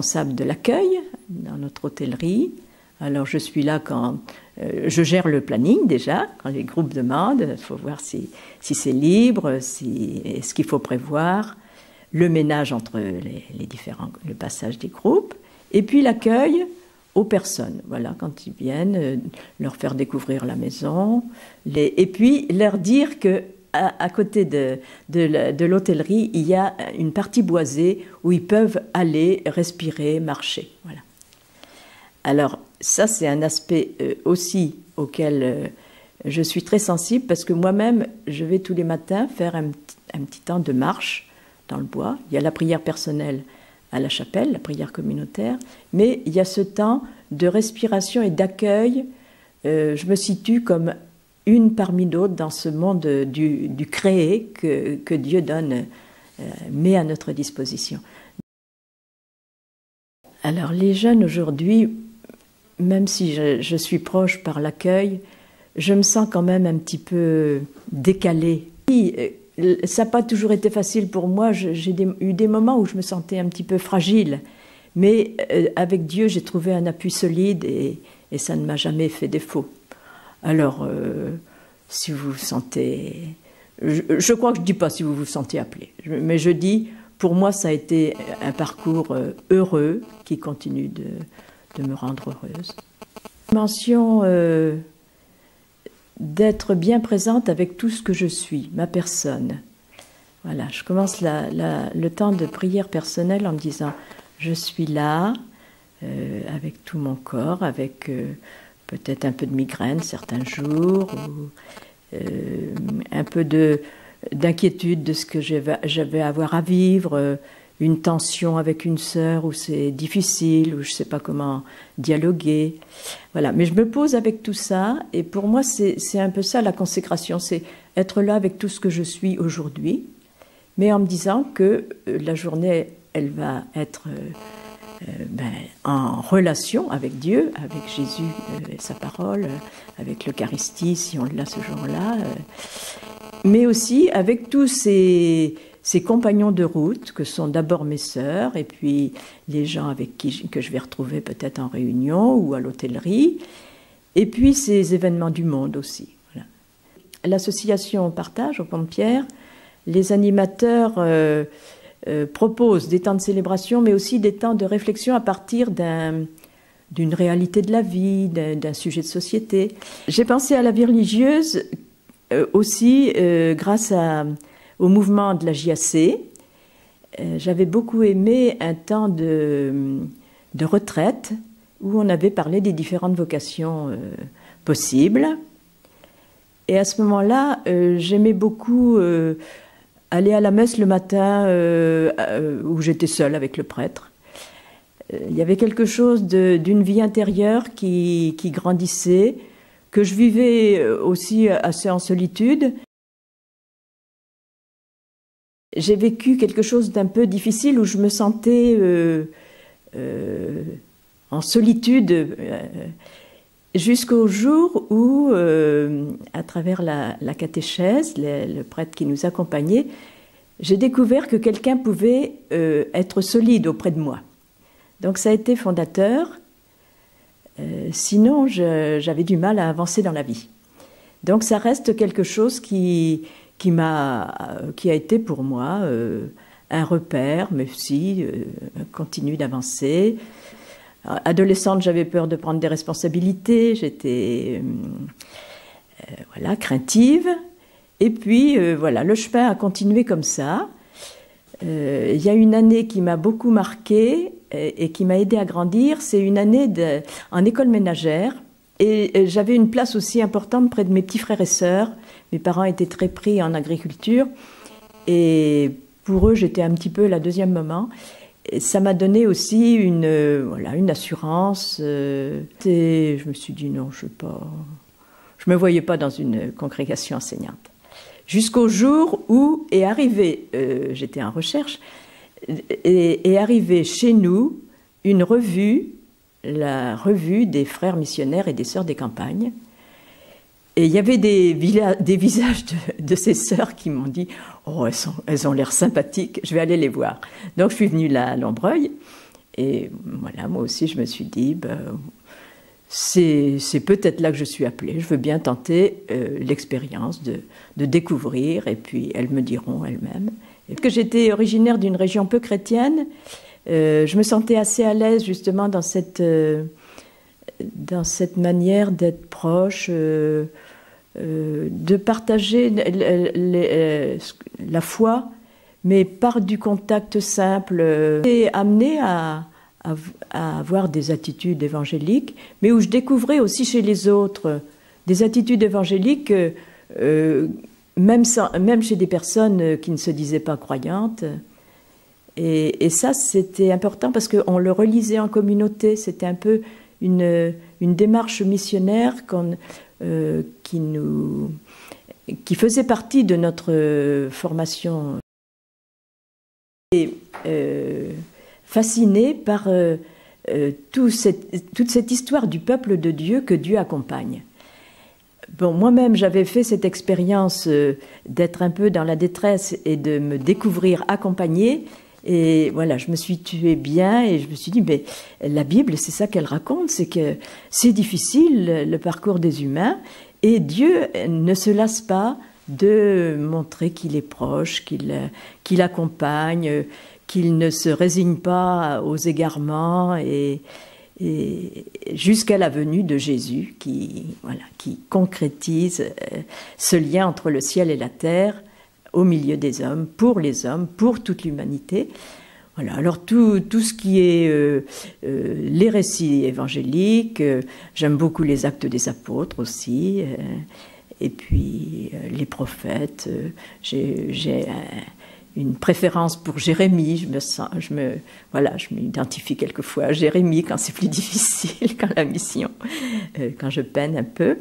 responsable de l'accueil dans notre hôtellerie. Alors je suis là quand je gère le planning déjà, quand les groupes demandent, il faut voir si c'est libre, ce qu'il faut prévoir, le ménage entre les différents, le passage des groupes, et puis l'accueil aux personnes. Voilà, quand ils viennent, leur faire découvrir la maison, et puis leur dire que à côté de l'hôtellerie, il y a une partie boisée où ils peuvent aller respirer, marcher. Voilà. Alors, ça, c'est un aspect aussi auquel je suis très sensible parce que moi-même, je vais tous les matins faire un petit temps de marche dans le bois. Il y a la prière personnelle à la chapelle, la prière communautaire, mais il y a ce temps de respiration et d'accueil. Je me situe comme une parmi d'autres dans ce monde du créé que Dieu donne, met à notre disposition. Alors les jeunes aujourd'hui, même si je suis proche par l'accueil, je me sens quand même un petit peu décalée. Ça n'a pas toujours été facile pour moi, j'ai eu des moments où je me sentais un petit peu fragile, mais avec Dieu j'ai trouvé un appui solide et ça ne m'a jamais fait défaut. Alors, si vous vous sentez... Je crois que je ne dis pas si vous vous sentez appelé, mais je dis, pour moi, ça a été un parcours heureux qui continue de me rendre heureuse. Mention d'être bien présente avec tout ce que je suis, ma personne. Voilà, je commence le temps de prière personnelle en me disant, je suis là, avec tout mon corps, avec... peut-être un peu de migraine certains jours, ou un peu d'inquiétude de ce que je vais avoir à vivre, une tension avec une sœur où c'est difficile, où je ne sais pas comment dialoguer. Voilà. Mais je me pose avec tout ça, et pour moi c'est un peu ça la consécration, c'est être là avec tout ce que je suis aujourd'hui, mais en me disant que la journée, elle va être... en relation avec Dieu, avec Jésus et sa parole, avec l'Eucharistie si on l'a ce jour-là, mais aussi avec tous ces compagnons de route que sont d'abord mes sœurs et puis les gens avec que je vais retrouver peut-être en réunion ou à l'hôtellerie, et puis ces événements du monde aussi. Voilà. L'association Partage au Pont-de-Pierre, les animateurs propose des temps de célébration, mais aussi des temps de réflexion à partir d'une réalité de la vie, d'un sujet de société. J'ai pensé à la vie religieuse aussi grâce au mouvement de la JAC. J'avais beaucoup aimé un temps de retraite où on avait parlé des différentes vocations possibles. Et à ce moment-là, j'aimais beaucoup... aller à la messe le matin où j'étais seule avec le prêtre. Il y avait quelque chose d'une vie intérieure qui grandissait, que je vivais aussi assez en solitude. J'ai vécu quelque chose d'un peu difficile où je me sentais en solitude jusqu'au jour où, à travers la catéchèse, le prêtre qui nous accompagnait, j'ai découvert que quelqu'un pouvait être solide auprès de moi. Donc ça a été fondateur, sinon j'avais du mal à avancer dans la vie. Donc ça reste quelque chose qui a été pour moi un repère, mais aussi continue d'avancer. Adolescente, j'avais peur de prendre des responsabilités, j'étais voilà, craintive. Et puis, voilà, le chemin a continué comme ça. Il y a une année qui m'a beaucoup marquée et qui m'a aidée à grandir, c'est une année en école ménagère. Et j'avais une place aussi importante près de mes petits frères et sœurs. Mes parents étaient très pris en agriculture. Et pour eux, j'étais un petit peu la deuxième maman. Et ça m'a donné aussi une assurance. Et je me suis dit non, je me voyais pas dans une congrégation enseignante. Jusqu'au jour où est arrivé, j'étais en recherche, est arrivée chez nous une revue, la revue des frères missionnaires et des sœurs des campagnes. Et il y avait des visages de ces sœurs qui m'ont dit « Oh, elles ont l'air sympathiques, je vais aller les voir. » Donc je suis venue là à Lombreuil Et voilà, moi aussi, je me suis dit, ben, c'est peut-être là que je suis appelée. Je veux bien tenter l'expérience de découvrir, et puis elles me diront elles-mêmes. Et que j'étais originaire d'une région peu chrétienne, je me sentais assez à l'aise justement dans cette manière d'être proche, de partager la foi, mais par du contact simple, et amené à avoir des attitudes évangéliques, mais où je découvrais aussi chez les autres des attitudes évangéliques, même chez des personnes qui ne se disaient pas croyantes. Et ça, c'était important parce qu'on le relisait en communauté. C'était un peu une démarche missionnaire qui faisait partie de notre formation. Et fascinée par toute cette histoire du peuple de Dieu que Dieu accompagne. Bon, moi-même, j'avais fait cette expérience d'être un peu dans la détresse et de me découvrir accompagnée. Et voilà, je me suis tuée bien et je me suis dit, mais la Bible, c'est ça qu'elle raconte, c'est que c'est difficile, le parcours des humains, et Dieu ne se lasse pas de montrer qu'il est proche, qu'il accompagne, qu'il ne se résigne pas aux égarements, et jusqu'à la venue de Jésus qui concrétise ce lien entre le ciel et la terre, au milieu des hommes, pour toute l'humanité. Voilà. Alors tout ce qui est les récits évangéliques, j'aime beaucoup les Actes des Apôtres aussi, et puis les prophètes. J'ai une préférence pour Jérémie. Je m'identifie quelquefois à Jérémie quand c'est plus difficile, quand la mission, quand je peine un peu.